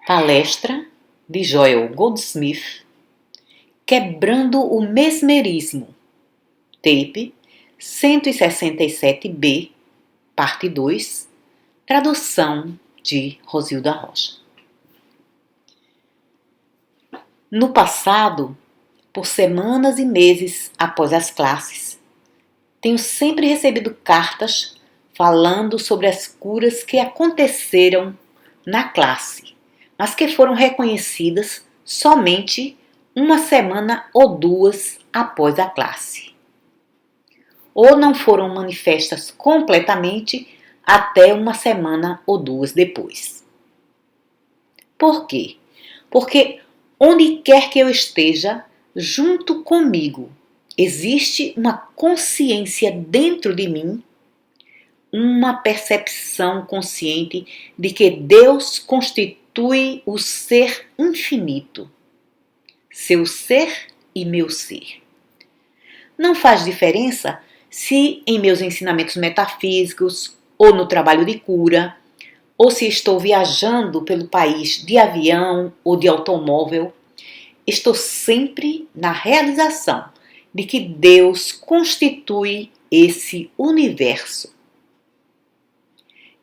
Palestra de Joel Goldsmith, Quebrando o Mesmerismo, tape 167B, parte 2, tradução de Rosilda Rocha. No passado, por semanas e meses após as classes, tenho sempre recebido cartas falando sobre as curas que aconteceram na classe, mas que foram reconhecidas somente uma semana ou duas após a classe. Ou não foram manifestas completamente até uma semana ou duas depois. Por quê? Porque onde quer que eu esteja, junto comigo, existe uma consciência dentro de mim, uma percepção consciente de que Deus constitui o ser infinito, seu ser e meu ser. Não faz diferença se em meus ensinamentos metafísicos, ou no trabalho de cura, ou se estou viajando pelo país de avião ou de automóvel, estou sempre na realização de que Deus constitui esse universo.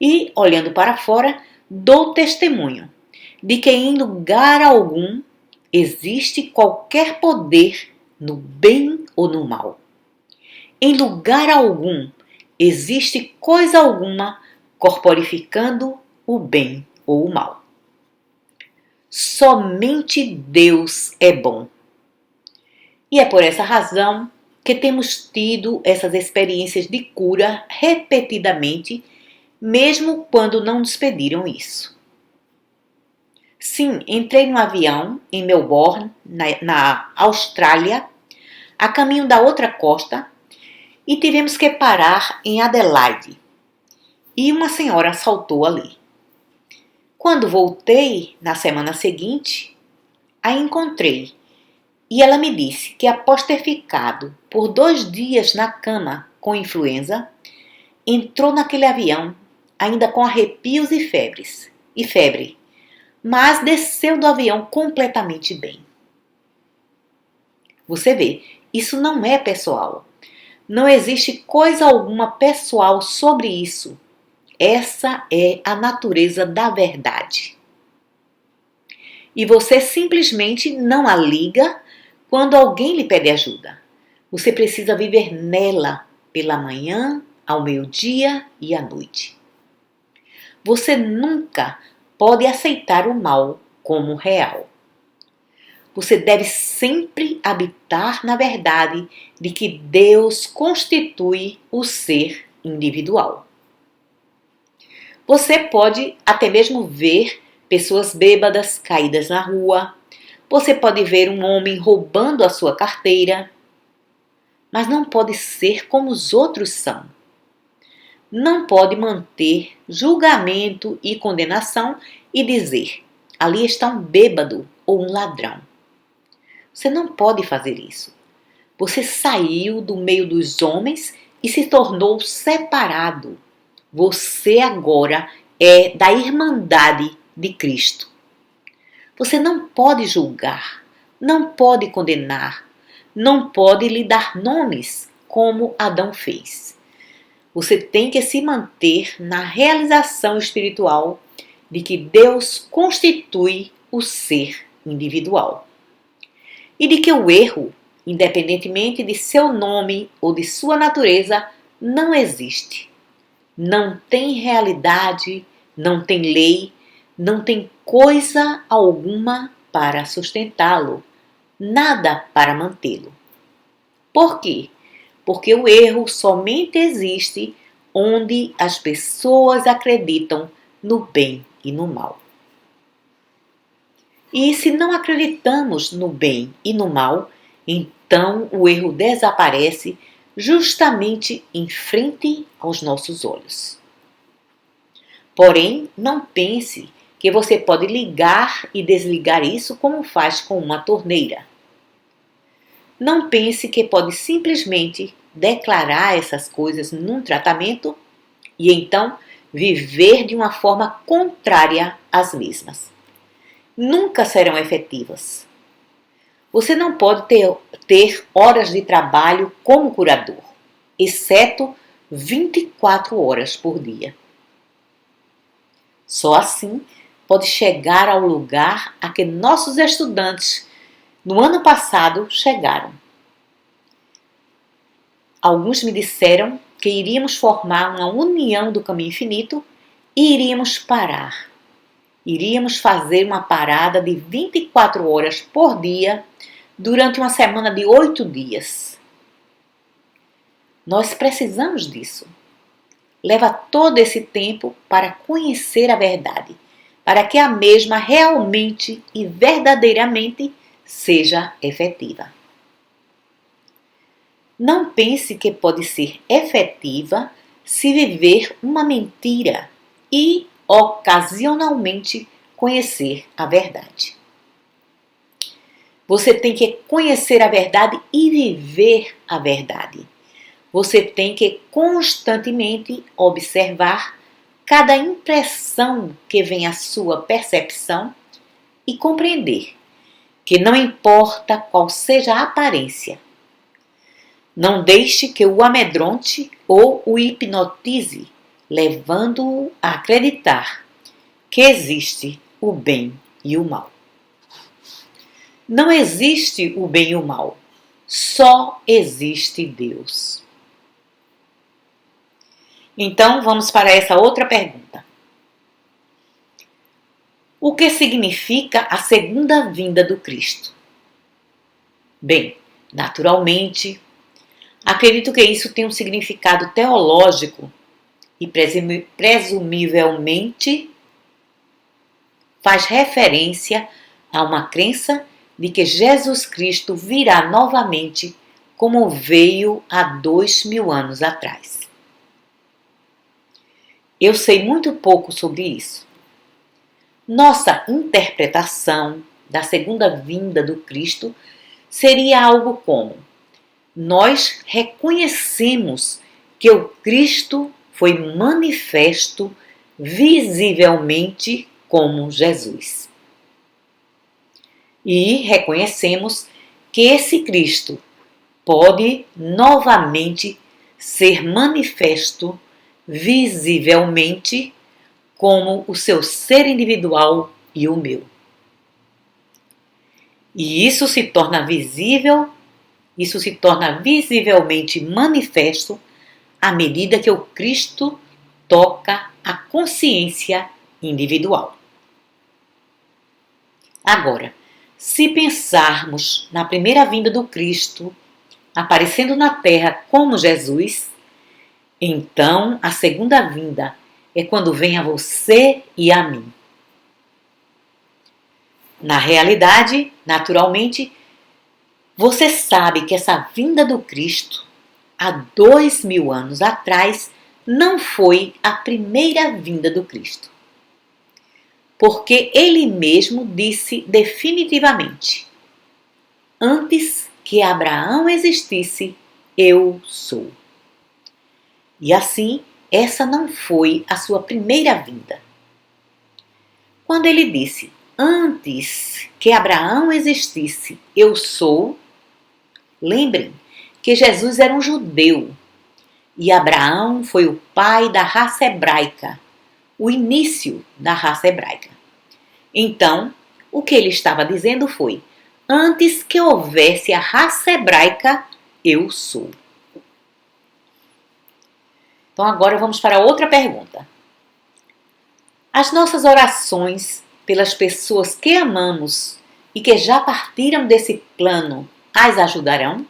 E, olhando para fora, dou testemunho de que em lugar algum existe qualquer poder no bem ou no mal. Em lugar algum existe coisa alguma corporificando o bem ou o mal. Somente Deus é bom. E é por essa razão que temos tido essas experiências de cura repetidamente, mesmo quando não nos pediram isso. Sim, entrei no avião em Melbourne, na Austrália, a caminho da outra costa, e tivemos que parar em Adelaide. E uma senhora saltou ali. Quando voltei, na semana seguinte, a encontrei e ela me disse que após ter ficado por 2 dias na cama com influenza, entrou naquele avião ainda com arrepios e febre, mas desceu do avião completamente bem. Você vê, isso não é pessoal. Não existe coisa alguma pessoal sobre isso. Essa é a natureza da verdade. E você simplesmente não a liga quando alguém lhe pede ajuda. Você precisa viver nela pela manhã, ao meio-dia e à noite. Você nunca pode aceitar o mal como real. Você deve sempre habitar na verdade de que Deus constitui o ser individual. Você pode até mesmo ver pessoas bêbadas caídas na rua. Você pode ver um homem roubando a sua carteira. Mas não pode ser como os outros são. Não pode manter julgamento e condenação e dizer: ali está um bêbado ou um ladrão. Você não pode fazer isso. Você saiu do meio dos homens e se tornou separado. Você agora é da Irmandade de Cristo. Você não pode julgar, não pode condenar, não pode lhe dar nomes como Adão fez. Você tem que se manter na realização espiritual de que Deus constitui o ser individual. E de que o erro, independentemente de seu nome ou de sua natureza, não existe. Não tem realidade, não tem lei, não tem coisa alguma para sustentá-lo, nada para mantê-lo. Por quê? Porque o erro somente existe onde as pessoas acreditam no bem e no mal. E se não acreditamos no bem e no mal, então o erro desaparece justamente em frente aos nossos olhos. Porém, não pense que você pode ligar e desligar isso como faz com uma torneira. Não pense que pode simplesmente declarar essas coisas num tratamento e então viver de uma forma contrária às mesmas. nunca serão efetivas. Você não pode ter horas de trabalho como curador, exceto 24 horas por dia. Só assim pode chegar ao lugar a que nossos estudantes no ano passado chegaram. Alguns me disseram que iríamos formar uma união do caminho infinito e iríamos parar. Iríamos fazer uma parada de 24 horas por dia durante uma semana de 8 dias. Nós precisamos disso. Leva todo esse tempo para conhecer a verdade, para que a mesma realmente e verdadeiramente seja efetiva. Não pense que pode ser efetiva se viver uma mentira e ocasionalmente conhecer a verdade. Você tem que conhecer a verdade e viver a verdade. Você tem que constantemente observar cada impressão que vem à sua percepção e compreender que não importa qual seja a aparência, não deixe que o amedronte ou o hipnotize, levando-o a acreditar que existe o bem e o mal. Não existe o bem e o mal, só existe Deus. Então, vamos para essa outra pergunta. O que significa a segunda vinda do Cristo? Bem, naturalmente, acredito que isso tem um significado teológico e presumivelmente faz referência a uma crença de que Jesus Cristo virá novamente como veio há 2000 anos atrás. Eu sei muito pouco sobre isso. Nossa interpretação da segunda vinda do Cristo seria algo como: nós reconhecemos que o Cristo foi manifesto visivelmente como Jesus. E reconhecemos que esse Cristo pode novamente ser manifesto visivelmente como o seu ser individual e o meu. E isso se torna visivelmente manifesto à medida que o Cristo toca a consciência individual. Agora, se pensarmos na primeira vinda do Cristo aparecendo na Terra como Jesus, então a segunda vinda é quando vem a você e a mim. Na realidade, naturalmente, você sabe que essa vinda do Cristo, há 2000 anos atrás, não foi a primeira vinda do Cristo. Porque ele mesmo disse definitivamente: antes que Abraão existisse, eu sou. E assim, essa não foi a sua primeira vinda. Quando ele disse: antes que Abraão existisse, eu sou, lembrem que Jesus era um judeu e Abraão foi o pai da raça hebraica, o início da raça hebraica. Então, o que ele estava dizendo foi: antes que houvesse a raça hebraica, eu sou. Então agora vamos para outra pergunta. As nossas orações pelas pessoas que amamos e que já partiram desse plano as ajudarão?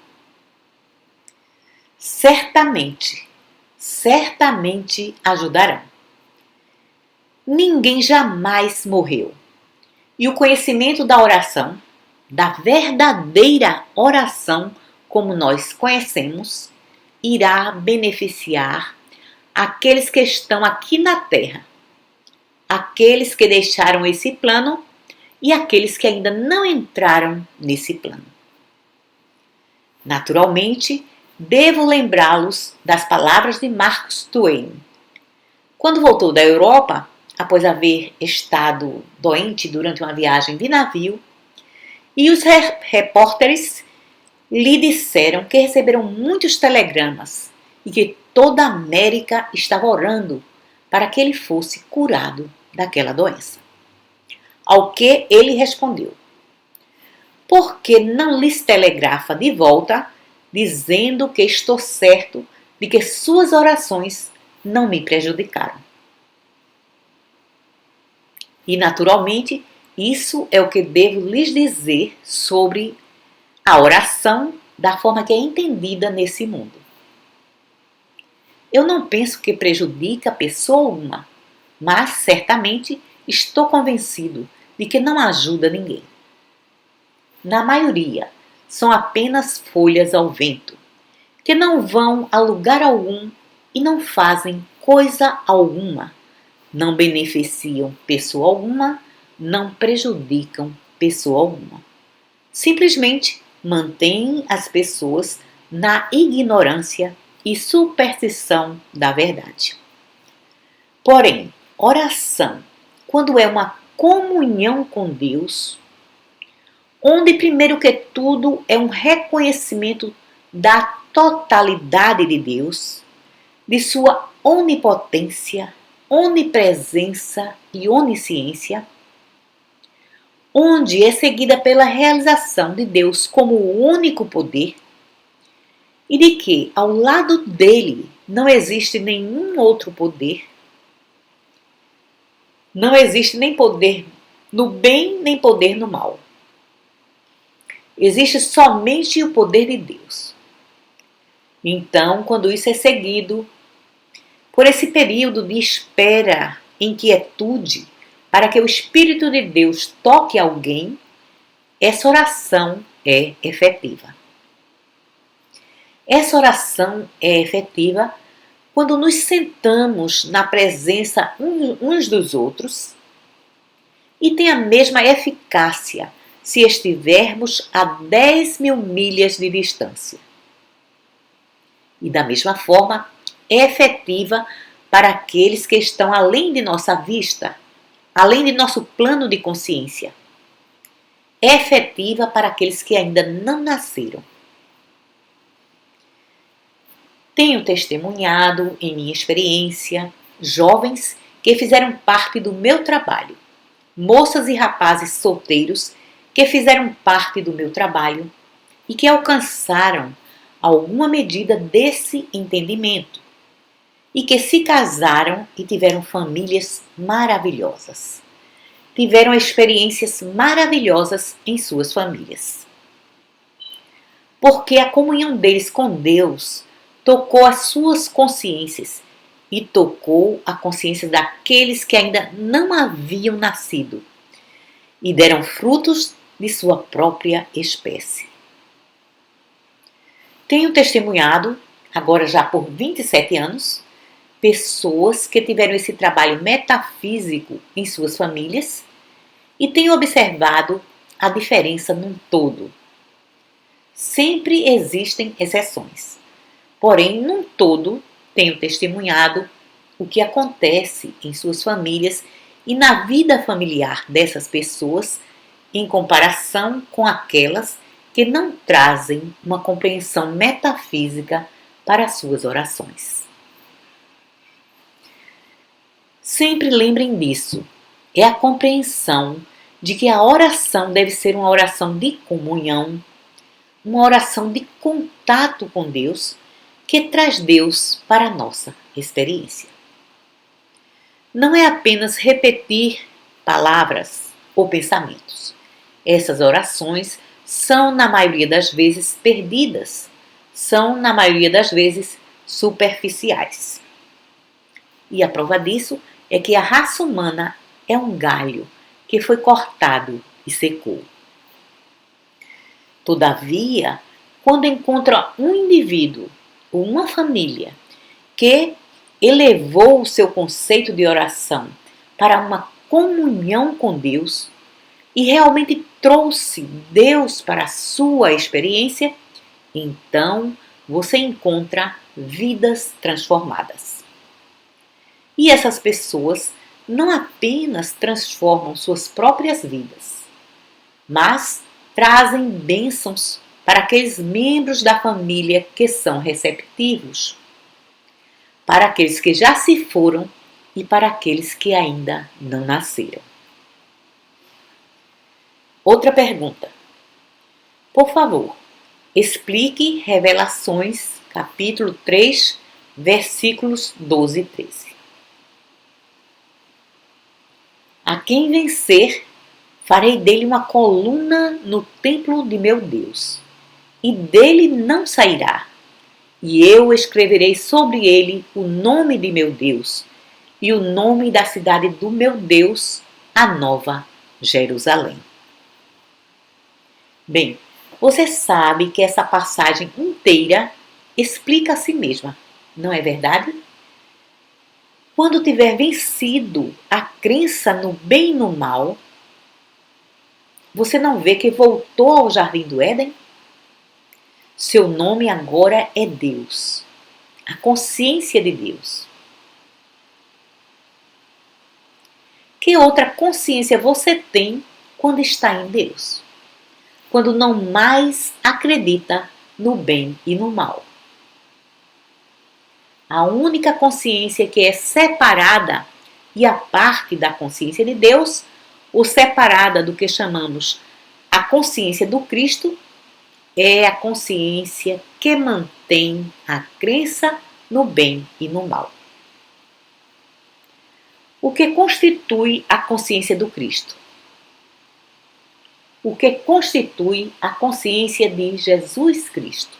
Certamente ajudarão. Ninguém jamais morreu. E o conhecimento da oração, da verdadeira oração como nós conhecemos, irá beneficiar aqueles que estão aqui na Terra, aqueles que deixaram esse plano e aqueles que ainda não entraram nesse plano. Naturalmente, devo lembrá-los das palavras de Mark Twain. Quando voltou da Europa, após haver estado doente durante uma viagem de navio, e os repórteres lhe disseram que receberam muitos telegramas e que toda a América estava orando para que ele fosse curado daquela doença. Ao que ele respondeu: por que não lhes telegrafa de volta, dizendo que estou certo de que suas orações não me prejudicaram? E, naturalmente, isso é o que devo lhes dizer sobre a oração da forma que é entendida nesse mundo. Eu não penso que prejudique a pessoa alguma, mas certamente estou convencido de que não ajuda ninguém. Na maioria, são apenas folhas ao vento, que não vão a lugar algum e não fazem coisa alguma, não beneficiam pessoa alguma, não prejudicam pessoa alguma. Simplesmente mantêm as pessoas na ignorância e superstição da verdade. Porém, oração, quando é uma comunhão com Deus, onde primeiro que tudo é um reconhecimento da totalidade de Deus, de sua onipotência, onipresença e onisciência, onde é seguida pela realização de Deus como o único poder, e de que ao lado dele não existe nenhum outro poder, não existe nem poder no bem nem poder no mal. Existe somente o poder de Deus. Então, quando isso é seguido por esse período de espera em quietude, para que o Espírito de Deus toque alguém, essa oração é efetiva. Essa oração é efetiva quando nos sentamos na presença uns dos outros e tem a mesma eficácia se estivermos a 10.000 milhas de distância. E da mesma forma, é efetiva para aqueles que estão além de nossa vista, além de nosso plano de consciência. É efetiva para aqueles que ainda não nasceram. Tenho testemunhado, em minha experiência, jovens que fizeram parte do meu trabalho, moças e rapazes solteiros que fizeram parte do meu trabalho e que alcançaram alguma medida desse entendimento e que se casaram e tiveram famílias maravilhosas. Tiveram experiências maravilhosas em suas famílias. Porque a comunhão deles com Deus tocou as suas consciências e tocou a consciência daqueles que ainda não haviam nascido e deram frutos de sua própria espécie. Tenho testemunhado, agora já por 27 anos, pessoas que tiveram esse trabalho metafísico em suas famílias e tenho observado a diferença num todo. Sempre existem exceções, porém, num todo, tenho testemunhado o que acontece em suas famílias e na vida familiar dessas pessoas em comparação com aquelas que não trazem uma compreensão metafísica para as suas orações. Sempre lembrem disso, é a compreensão de que a oração deve ser uma oração de comunhão, uma oração de contato com Deus, que traz Deus para a nossa experiência. Não é apenas repetir palavras ou pensamentos. Essas orações são, na maioria das vezes, perdidas, são, na maioria das vezes, superficiais. E a prova disso é que a raça humana é um galho que foi cortado e secou. Todavia, quando encontra um indivíduo ou uma família que elevou o seu conceito de oração para uma comunhão com Deus e realmente trouxe Deus para a sua experiência, então você encontra vidas transformadas. E essas pessoas não apenas transformam suas próprias vidas, mas trazem bênçãos para aqueles membros da família que são receptivos, para aqueles que já se foram e para aqueles que ainda não nasceram. Outra pergunta. Por favor, explique Revelações, capítulo 3, versículos 12 e 13. A quem vencer, farei dele uma coluna no templo de meu Deus, e dele não sairá. E eu escreverei sobre ele o nome de meu Deus e o nome da cidade do meu Deus, a Nova Jerusalém. Bem, você sabe que essa passagem inteira explica a si mesma, não é verdade? Quando tiver vencido a crença no bem e no mal, você não vê que voltou ao jardim do Éden? Seu nome agora é Deus, a consciência de Deus. Que outra consciência você tem quando está em Deus? Quando não mais acredita no bem e no mal. A única consciência que é separada e a parte da consciência de Deus, ou separada do que chamamos a consciência do Cristo, é a consciência que mantém a crença no bem e no mal. O que constitui a consciência do Cristo? O que constitui a consciência de Jesus Cristo?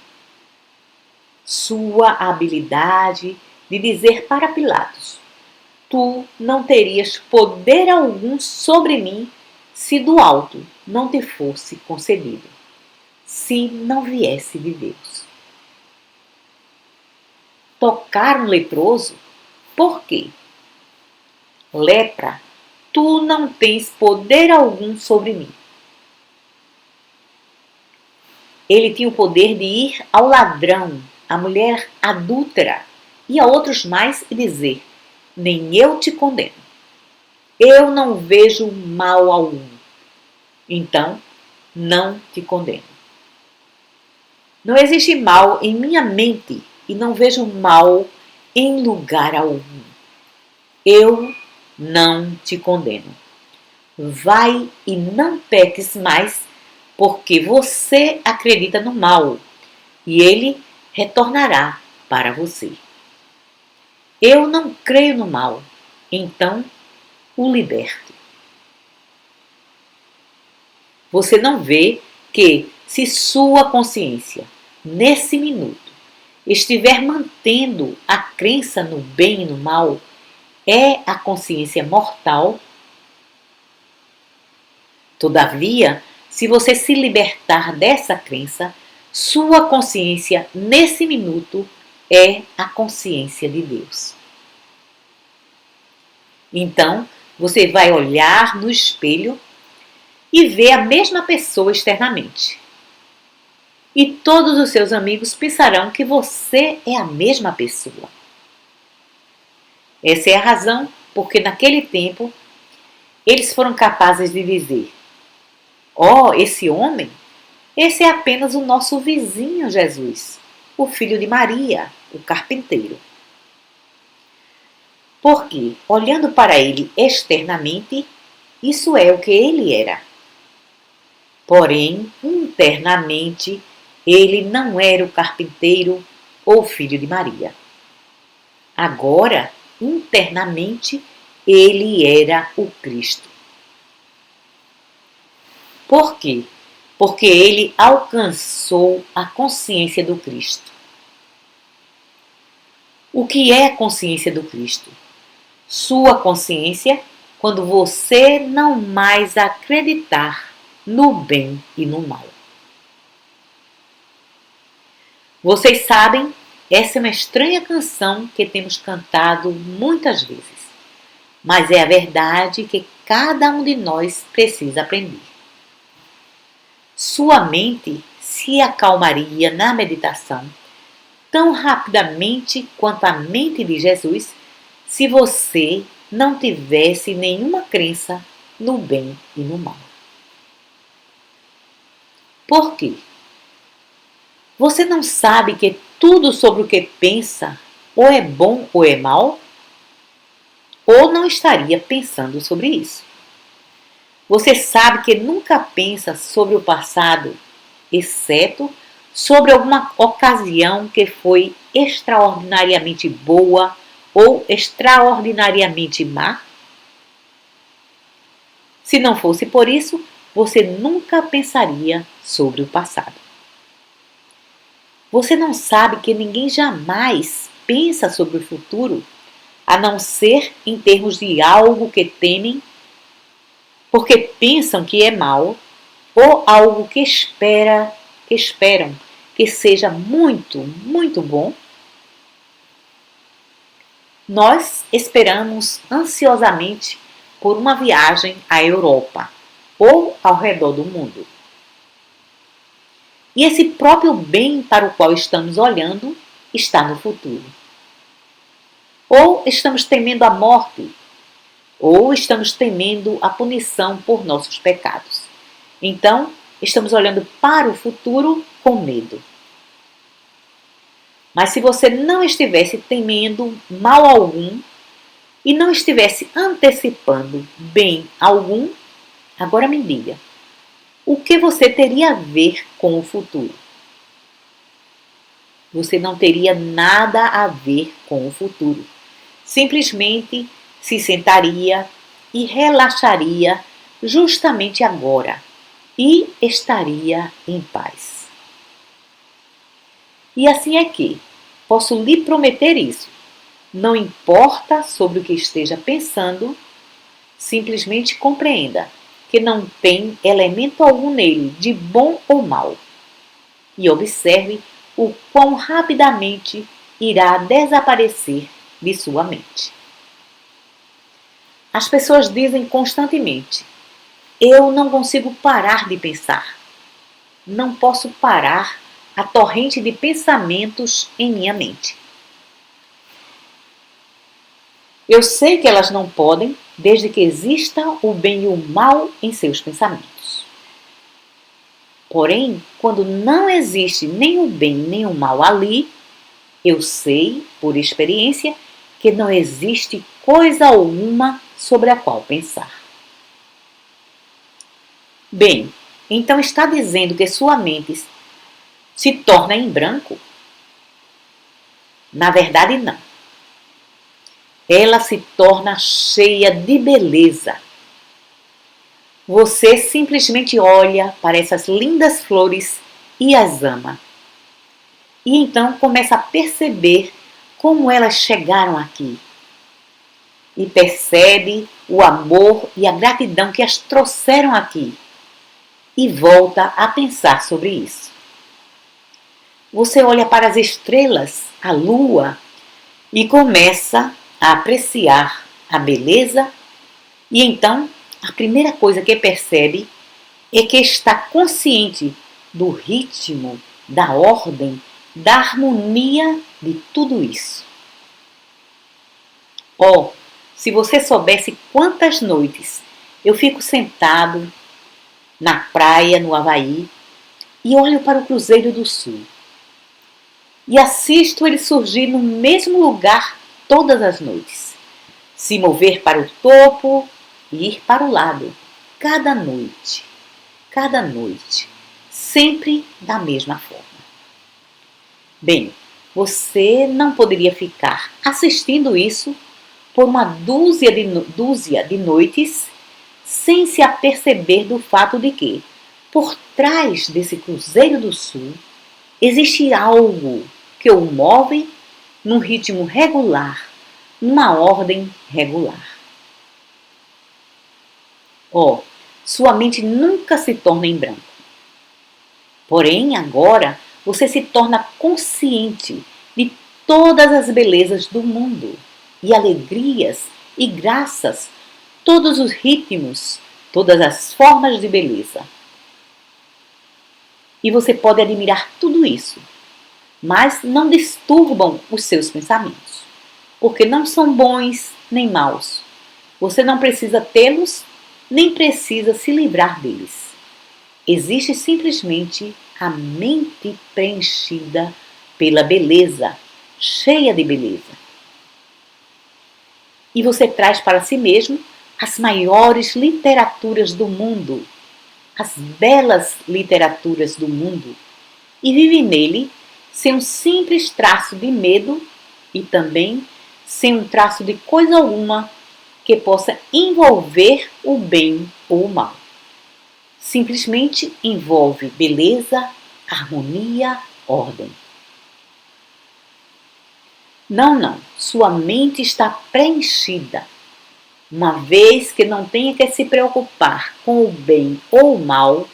Sua habilidade de dizer para Pilatos: tu não terias poder algum sobre mim se do alto não te fosse concedido, se não viesse de Deus. Tocar um leproso? Por quê? Lepra, tu não tens poder algum sobre mim. Ele tinha o poder de ir ao ladrão, à mulher adúltera e a outros mais e dizer: nem eu te condeno. Eu não vejo mal algum. Então, não te condeno. Não existe mal em minha mente e não vejo mal em lugar algum. Eu não te condeno. Vai e não peques mais, porque você acredita no mal e ele retornará para você. Eu não creio no mal, então o liberte. Você não vê que, se sua consciência, nesse minuto, estiver mantendo a crença no bem e no mal, é a consciência mortal? Todavia, se você se libertar dessa crença, sua consciência, nesse minuto, é a consciência de Deus. Então, você vai olhar no espelho e ver a mesma pessoa externamente. E todos os seus amigos pensarão que você é a mesma pessoa. Essa é a razão porque naquele tempo eles foram capazes de dizer: oh, esse homem, esse é apenas o nosso vizinho Jesus, o filho de Maria, o carpinteiro. Porque, olhando para ele externamente, isso é o que ele era. Porém, internamente, ele não era o carpinteiro ou filho de Maria. Agora, internamente, ele era o Cristo. Por quê? Porque ele alcançou a consciência do Cristo. O que é a consciência do Cristo? Sua consciência quando você não mais acreditar no bem e no mal. Vocês sabem, essa é uma estranha canção que temos cantado muitas vezes, mas é a verdade que cada um de nós precisa aprender. Sua mente se acalmaria na meditação tão rapidamente quanto a mente de Jesus se você não tivesse nenhuma crença no bem e no mal. Por quê? Você não sabe que tudo sobre o que pensa ou é bom ou é mal? Ou não estaria pensando sobre isso? Você sabe que nunca pensa sobre o passado, exceto sobre alguma ocasião que foi extraordinariamente boa ou extraordinariamente má? Se não fosse por isso, você nunca pensaria sobre o passado. Você não sabe que ninguém jamais pensa sobre o futuro, a não ser em termos de algo que temem, porque pensam que é mal, ou algo que esperam que seja muito, muito bom? Nós esperamos ansiosamente por uma viagem à Europa ou ao redor do mundo. E esse próprio bem para o qual estamos olhando está no futuro. Ou estamos temendo a morte, ou estamos temendo a punição por nossos pecados. Então, estamos olhando para o futuro com medo. Mas se você não estivesse temendo mal algum e não estivesse antecipando bem algum, agora me diga, o que você teria a ver com o futuro? Você não teria nada a ver com o futuro. Simplesmente se sentaria e relaxaria justamente agora e estaria em paz. E assim é que posso lhe prometer isso. Não importa sobre o que esteja pensando, simplesmente compreenda que não tem elemento algum nele de bom ou mal. E observe o quão rapidamente irá desaparecer de sua mente. As pessoas dizem constantemente: eu não consigo parar de pensar. Não posso parar a torrente de pensamentos em minha mente. Eu sei que elas não podem, desde que exista o bem e o mal em seus pensamentos. Porém, quando não existe nem o bem nem o mal ali, eu sei, por experiência, que não existe coisa alguma sobre a qual pensar. Bem, então está dizendo que sua mente se torna em branco? Na verdade, não. Ela se torna cheia de beleza. Você simplesmente olha para essas lindas flores e as ama. E então começa a perceber como elas chegaram aqui. E percebe o amor e a gratidão que as trouxeram aqui. E volta a pensar sobre isso. Você olha para as estrelas, a lua, e começa a apreciar a beleza, e então a primeira coisa que percebe é que está consciente do ritmo, da ordem, da harmonia de tudo isso. Oh, se você soubesse quantas noites eu fico sentado na praia, no Havaí, e olho para o Cruzeiro do Sul. E assisto ele surgir no mesmo lugar todas as noites. Se mover para o topo e ir para o lado. Cada noite, sempre da mesma forma. Bem, você não poderia ficar assistindo isso por uma dúzia de noites sem se aperceber do fato de que, por trás desse Cruzeiro do Sul, existe algo que o move num ritmo regular, numa ordem regular. Oh, sua mente nunca se torna em branco. Porém, agora você se torna consciente de todas as belezas do mundo, e alegrias e graças, todos os ritmos, todas as formas de beleza. E você pode admirar tudo isso, mas não disturbam os seus pensamentos, porque não são bons nem maus, Você não precisa tê-los, nem precisa se livrar deles. Existe simplesmente a mente preenchida pela beleza, cheia de beleza. E você traz para si mesmo as maiores literaturas do mundo, as belas literaturas do mundo, e vive nele sem um simples traço de medo e também sem um traço de coisa alguma que possa envolver o bem ou o mal. Simplesmente envolve beleza, harmonia, ordem. Não, sua mente está preenchida. Uma vez que não tenha que se preocupar com o bem ou o mal,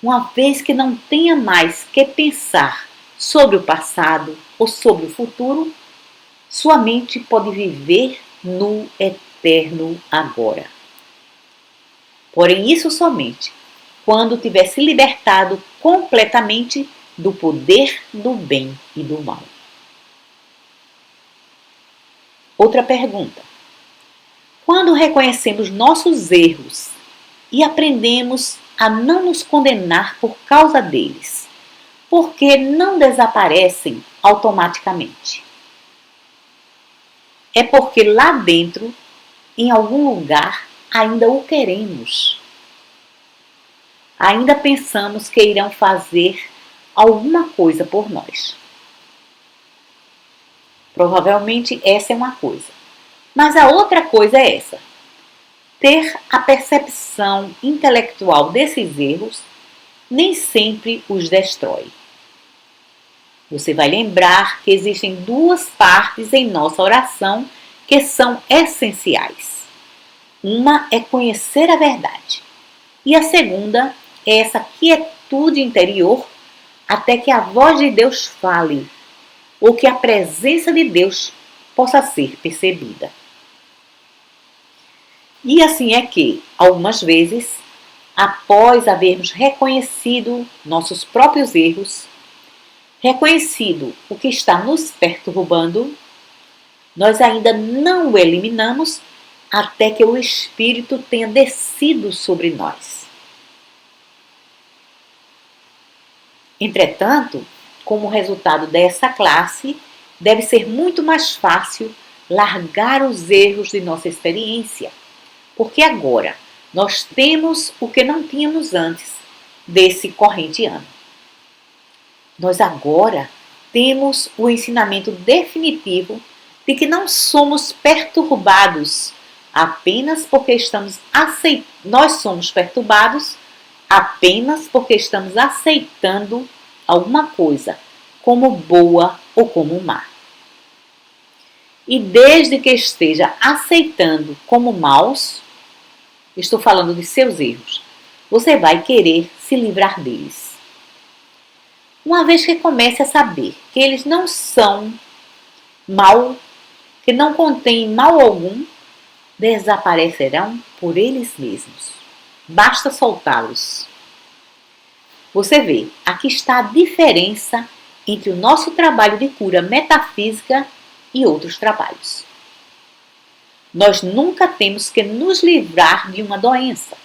uma vez que não tenha mais que pensar sobre o passado ou sobre o futuro, sua mente pode viver no eterno agora. Porém, isso somente quando tiver se libertado completamente do poder do bem e do mal. Outra pergunta. Quando reconhecemos nossos erros e aprendemos a não nos condenar por causa deles, por que não desaparecem automaticamente? É porque lá dentro, em algum lugar, ainda o queremos. Ainda pensamos que irão fazer alguma coisa por nós. Provavelmente essa é uma coisa. Mas a outra coisa é essa. Ter a percepção intelectual desses erros nem sempre os destrói. Você vai lembrar que existem duas partes em nossa oração que são essenciais. Uma é conhecer a verdade. E a segunda é essa quietude interior até que a voz de Deus fale, ou que a presença de Deus possa ser percebida. E assim é que, algumas vezes, após havermos reconhecido nossos próprios erros, reconhecido o que está nos perturbando, nós ainda não o eliminamos até que o Espírito tenha descido sobre nós. Entretanto, como resultado dessa classe, deve ser muito mais fácil largar os erros de nossa experiência, porque agora nós temos o que não tínhamos antes desse corrente ano. Nós agora temos o ensinamento definitivo de que não somos perturbados apenas porque nós somos perturbados apenas porque estamos aceitando alguma coisa como boa ou como má. E desde que esteja aceitando como maus, estou falando de seus erros, você vai querer se livrar deles. Uma vez que comece a saber que eles não são mal, que não contêm mal algum, desaparecerão por eles mesmos. Basta soltá-los. Você vê, aqui está a diferença entre o nosso trabalho de cura metafísica e outros trabalhos. Nós nunca temos que nos livrar de uma doença.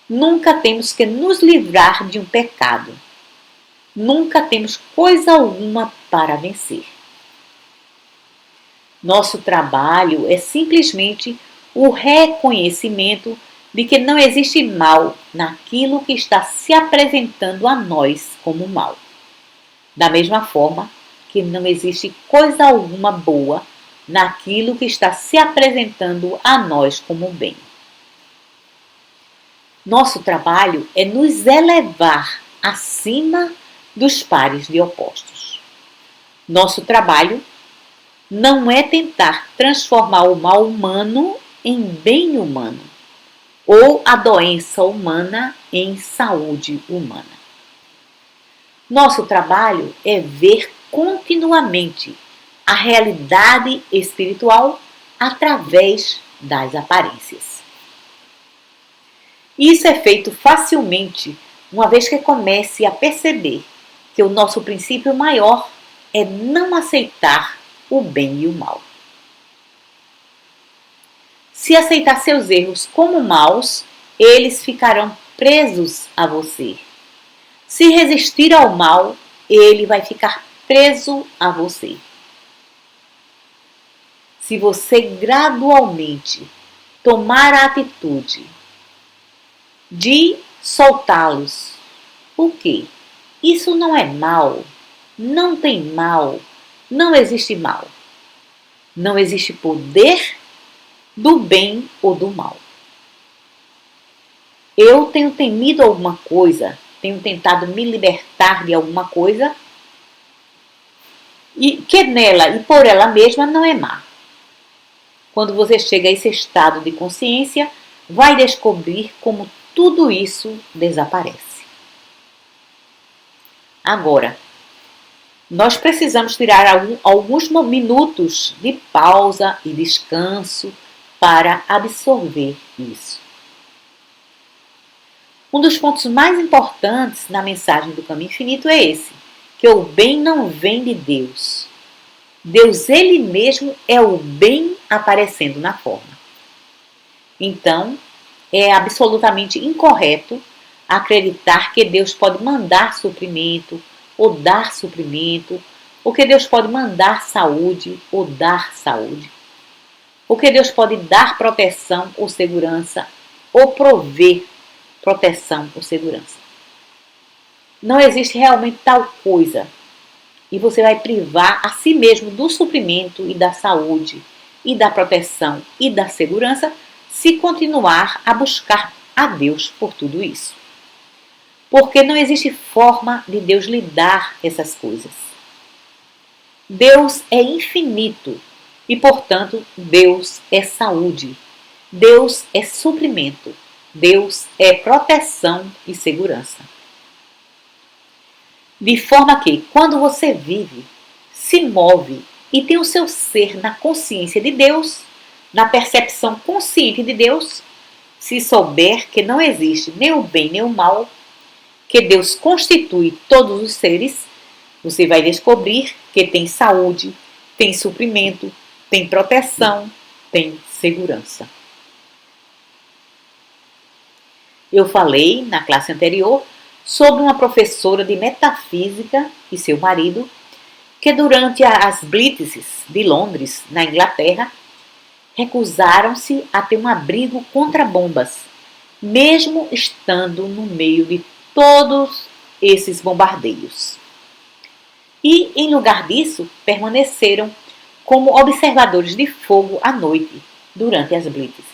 Nunca temos que nos livrar de um pecado. Nunca temos coisa alguma para vencer. Nosso trabalho é simplesmente o reconhecimento de que não existe mal naquilo que está se apresentando a nós como mal. Da mesma forma que não existe coisa alguma boa naquilo que está se apresentando a nós como bem. Nosso trabalho é nos elevar acima dos pares de opostos. Nosso trabalho não é tentar transformar o mal humano em bem humano, ou a doença humana em saúde humana. Nosso trabalho é ver continuamente a realidade espiritual através das aparências. Isso é feito facilmente, uma vez que comece a perceber que o nosso princípio maior é não aceitar o bem e o mal. Se aceitar seus erros como maus, eles ficarão presos a você. Se resistir ao mal, ele vai ficar preso a você. Se você gradualmente tomar a atitude de soltá-los, por quê? Isso não é mal, não tem mal, não existe mal. Não existe poder do bem ou do mal. Eu tenho temido alguma coisa, tenho tentado me libertar de alguma coisa, e que nela e por ela mesma não é má. Quando você chega a esse estado de consciência, vai descobrir como tudo isso desaparece. Agora, nós precisamos tirar alguns minutos de pausa e descanso para absorver isso. Um dos pontos mais importantes na mensagem do Caminho Infinito é esse, que o bem não vem de Deus. Deus ele mesmo é o bem aparecendo na forma. Então, é absolutamente incorreto acreditar que Deus pode mandar suprimento ou dar suprimento, ou que Deus pode mandar saúde ou dar saúde, ou que Deus pode dar proteção ou segurança, ou prover proteção ou segurança. Não existe realmente tal coisa. E você vai privar a si mesmo do suprimento e da saúde, e da proteção e da segurança, se continuar a buscar a Deus por tudo isso. Porque não existe forma de Deus lhe dar essas coisas. Deus é infinito e, portanto, Deus é saúde. Deus é suprimento. Deus é proteção e segurança. De forma que, quando você vive, se move e tem o seu ser na consciência de Deus, na percepção consciente de Deus, se souber que não existe nem o bem nem o mal, que Deus constitui todos os seres, você vai descobrir que tem saúde, tem suprimento, tem proteção, tem segurança. Eu falei na classe anterior sobre uma professora de metafísica e seu marido, que durante as blitzes de Londres, na Inglaterra, recusaram-se a ter um abrigo contra bombas, mesmo estando no meio de todos esses bombardeios. E, em lugar disso, permaneceram como observadores de fogo à noite, durante as blitzes.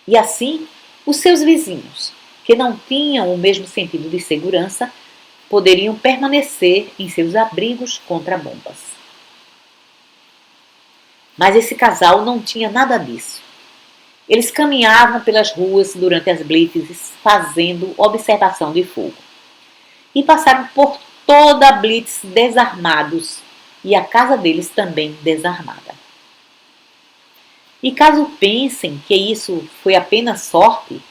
E assim, os seus vizinhos, que não tinham o mesmo sentido de segurança, poderiam permanecer em seus abrigos contra bombas. Mas esse casal não tinha nada disso. Eles caminhavam pelas ruas durante as blitzes, fazendo observação de fogo. E passaram por toda a blitz desarmados, e a casa deles também desarmada. E caso pensem que isso foi apenas sorte,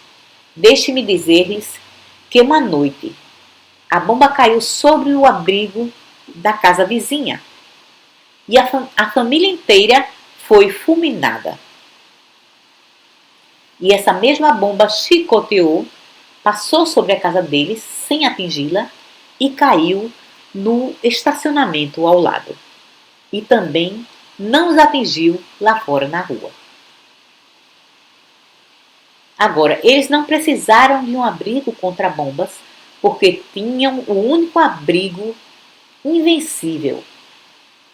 deixe-me dizer-lhes que uma noite a bomba caiu sobre o abrigo da casa vizinha e a família inteira foi fulminada. E essa mesma bomba chicoteou, passou sobre a casa deles sem atingi-la e caiu no estacionamento ao lado. E também não os atingiu lá fora na rua. Agora, eles não precisaram de um abrigo contra bombas, porque tinham o único abrigo invencível.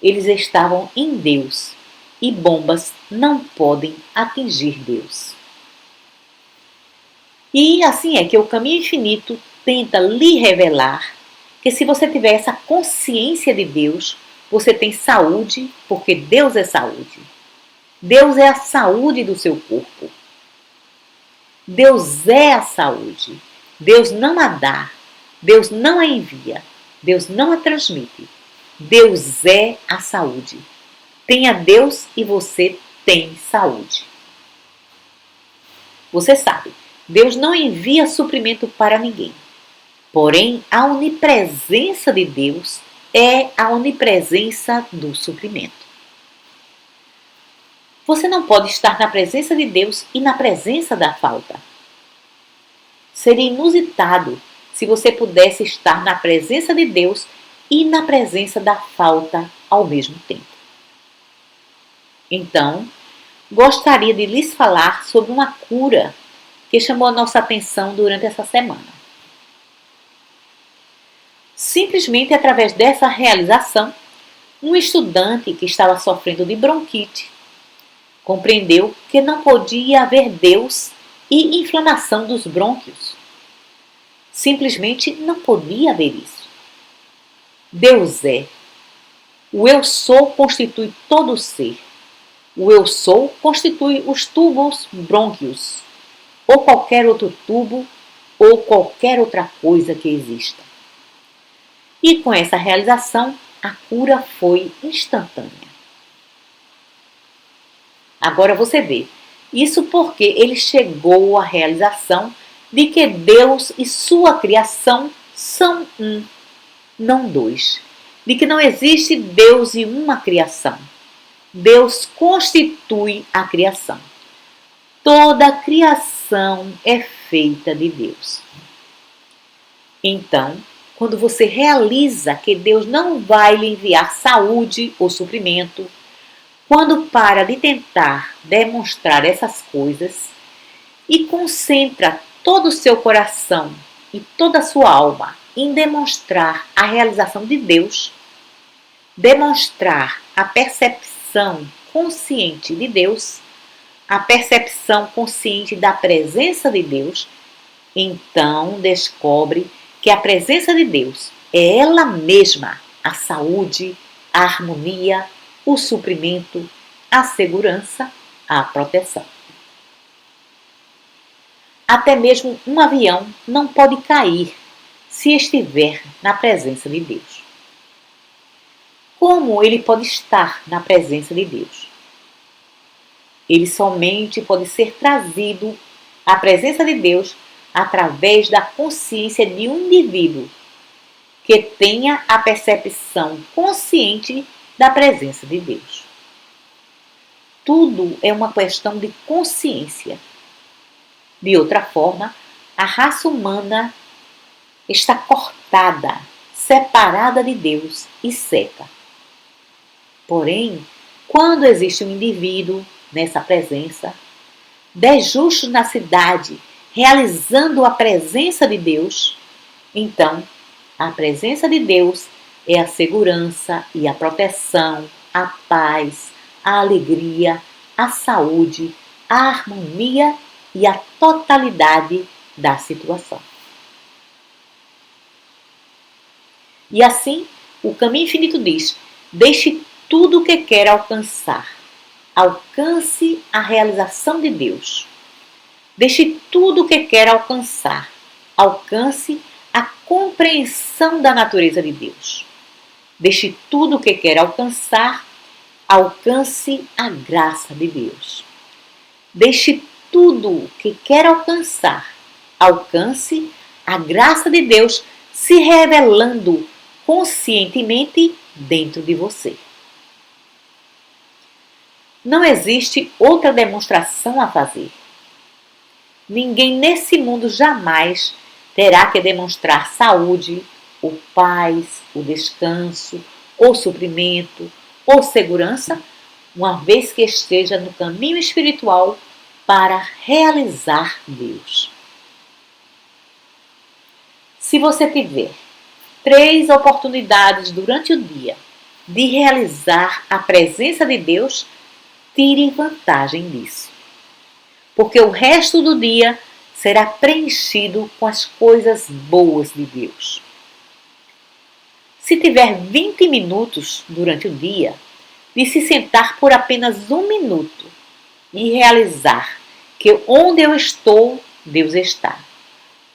Eles estavam em Deus, e bombas não podem atingir Deus. E assim é que o Caminho Infinito tenta lhe revelar que se você tiver essa consciência de Deus, você tem saúde, porque Deus é saúde. Deus é a saúde do seu corpo. Deus é a saúde. Deus não a dá. Deus não a envia. Deus não a transmite. Deus é a saúde. Tenha Deus e você tem saúde. Você sabe, Deus não envia suprimento para ninguém. Porém, a onipresença de Deus é a onipresença do suprimento. Você não pode estar na presença de Deus e na presença da falta. Seria inusitado se você pudesse estar na presença de Deus e na presença da falta ao mesmo tempo. Então, gostaria de lhes falar sobre uma cura que chamou a nossa atenção durante essa semana. Simplesmente através dessa realização, um estudante que estava sofrendo de bronquite compreendeu que não podia haver Deus e inflamação dos brônquios. Simplesmente não podia haver isso. Deus é. O eu sou constitui todo o ser. O eu sou constitui os tubos brônquios, ou qualquer outro tubo, ou qualquer outra coisa que exista. E com essa realização, a cura foi instantânea. Agora você vê, isso porque ele chegou à realização de que Deus e sua criação são um, não dois. De que não existe Deus e uma criação. Deus constitui a criação. Toda a criação é feita de Deus. Então, quando você realiza que Deus não vai lhe enviar saúde ou suprimento, quando para de tentar demonstrar essas coisas e concentra todo o seu coração e toda a sua alma em demonstrar a realização de Deus, demonstrar a percepção consciente de Deus, a percepção consciente da presença de Deus, então descobre que a presença de Deus é ela mesma a saúde, a harmonia, o suprimento, a segurança, a proteção. Até mesmo um avião não pode cair se estiver na presença de Deus. Como ele pode estar na presença de Deus? Ele somente pode ser trazido à presença de Deus através da consciência de um indivíduo que tenha a percepção consciente da presença de Deus. Tudo é uma questão de consciência. De outra forma, a raça humana está cortada, separada de Deus e seca. Porém, quando existe um indivíduo nessa presença, 10 justos na cidade realizando a presença de Deus, então a presença de Deus é a segurança e a proteção, a paz, a alegria, a saúde, a harmonia e a totalidade da situação. E assim, o caminho infinito diz: deixe tudo o que quer alcançar. Alcance a realização de Deus. Deixe tudo o que quer alcançar. Alcance a compreensão da natureza de Deus. Deixe tudo o que quer alcançar. Alcance a graça de Deus. Deixe tudo o que quer alcançar. Alcance a graça de Deus se revelando conscientemente dentro de você. Não existe outra demonstração a fazer. Ninguém nesse mundo jamais terá que demonstrar saúde, ou paz, ou descanso, ou suprimento, ou segurança, uma vez que esteja no caminho espiritual para realizar Deus. Se você tiver 3 oportunidades durante o dia de realizar a presença de Deus, tire vantagem disso. Porque o resto do dia será preenchido com as coisas boas de Deus. Se tiver 20 minutos durante o dia, de se sentar por apenas 1 minuto e realizar que onde eu estou, Deus está.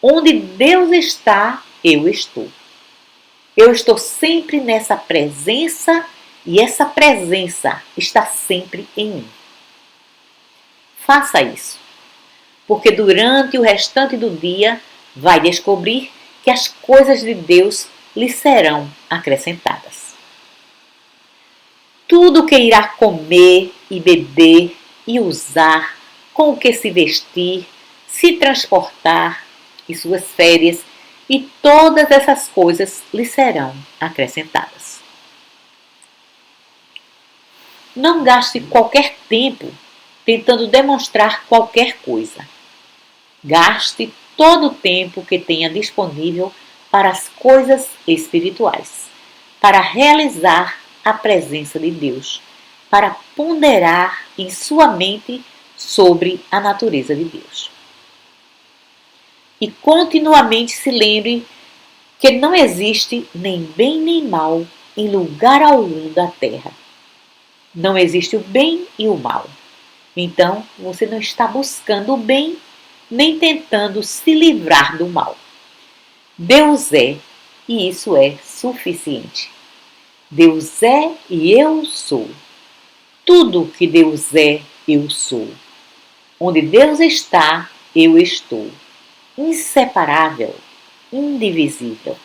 Onde Deus está, eu estou. Eu estou sempre nessa presença e essa presença está sempre em mim. Faça isso, porque durante o restante do dia vai descobrir que as coisas de Deus lhe serão acrescentadas. Tudo que irá comer e beber e usar, com o que se vestir, se transportar e suas férias, e todas essas coisas lhe serão acrescentadas. Não gaste qualquer tempo tentando demonstrar qualquer coisa. Gaste todo o tempo que tenha disponível para as coisas espirituais, para realizar a presença de Deus, para ponderar em sua mente sobre a natureza de Deus. E continuamente se lembre que não existe nem bem nem mal em lugar algum da terra. Não existe o bem e o mal. Então, você não está buscando o bem, nem tentando se livrar do mal. Deus é, e isso é suficiente. Deus é e eu sou. Tudo que Deus é, eu sou. Onde Deus está, eu estou. Inseparável, indivisível.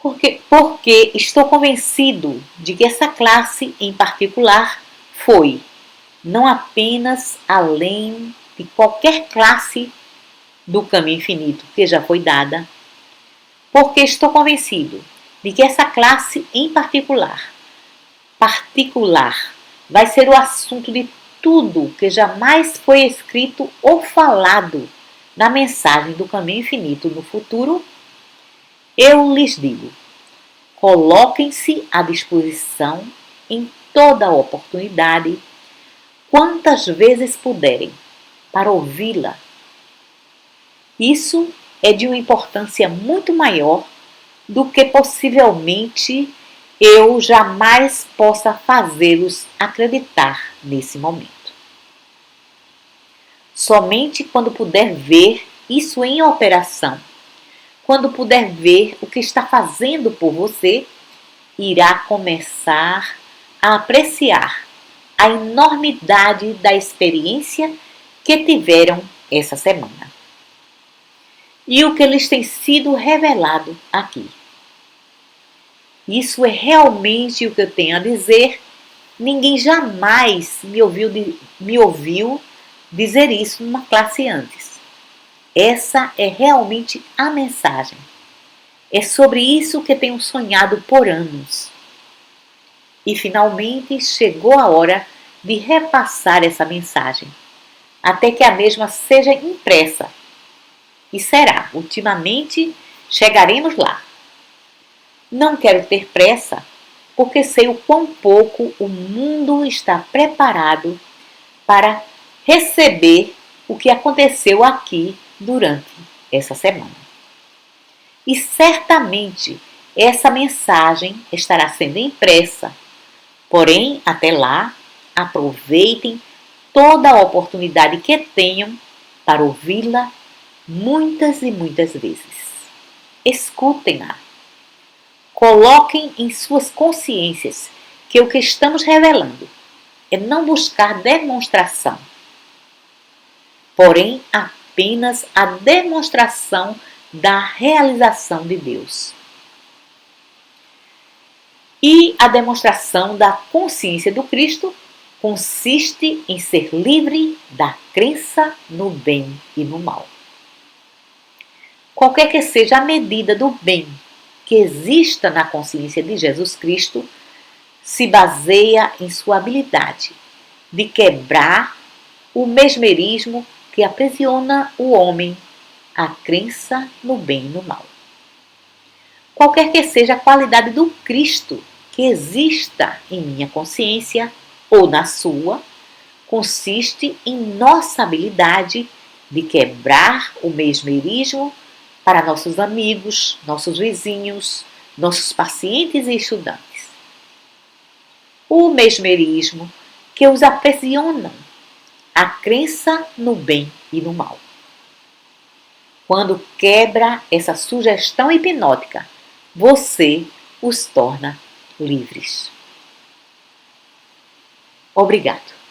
Porque estou convencido de que essa classe em particular foi não apenas além de qualquer classe do caminho infinito que já foi dada, porque estou convencido de que essa classe em particular, vai ser o assunto de tudo que jamais foi escrito ou falado na mensagem do caminho infinito no futuro. Eu lhes digo, coloquem-se à disposição em toda oportunidade, quantas vezes puderem, para ouvi-la. Isso é de uma importância muito maior do que possivelmente eu jamais possa fazê-los acreditar nesse momento. Somente quando puder ver isso em operação, quando puder ver o que está fazendo por você, irá começar a apreciar a enormidade da experiência que tiveram essa semana. E o que lhes tem sido revelado aqui. Isso é realmente o que eu tenho a dizer. Ninguém jamais me ouviu dizer isso numa classe antes. Essa é realmente a mensagem. É sobre isso que tenho sonhado por anos. E finalmente chegou a hora de repassar essa mensagem, até que a mesma seja impressa. E será, ultimamente chegaremos lá. Não quero ter pressa, porque sei o quão pouco o mundo está preparado para receber o que aconteceu aqui durante essa semana. E certamente essa mensagem estará sendo impressa, porém, até lá, aproveitem toda a oportunidade que tenham para ouvi-la muitas e muitas vezes. Escutem-na. Coloquem em suas consciências que o que estamos revelando é não buscar demonstração, porém apenas a demonstração da realização de Deus. E a demonstração da consciência do Cristo consiste em ser livre da crença no bem e no mal. Qualquer que seja a medida do bem que exista na consciência de Jesus Cristo, se baseia em sua habilidade de quebrar o mesmerismo que aprisiona o homem à crença no bem e no mal. Qualquer que seja a qualidade do Cristo que exista em minha consciência ou na sua, consiste em nossa habilidade de quebrar o mesmerismo para nossos amigos, nossos vizinhos, nossos pacientes e estudantes. O mesmerismo que os aprisiona, a crença no bem e no mal. Quando quebra essa sugestão hipnótica, você os torna livres. Obrigado.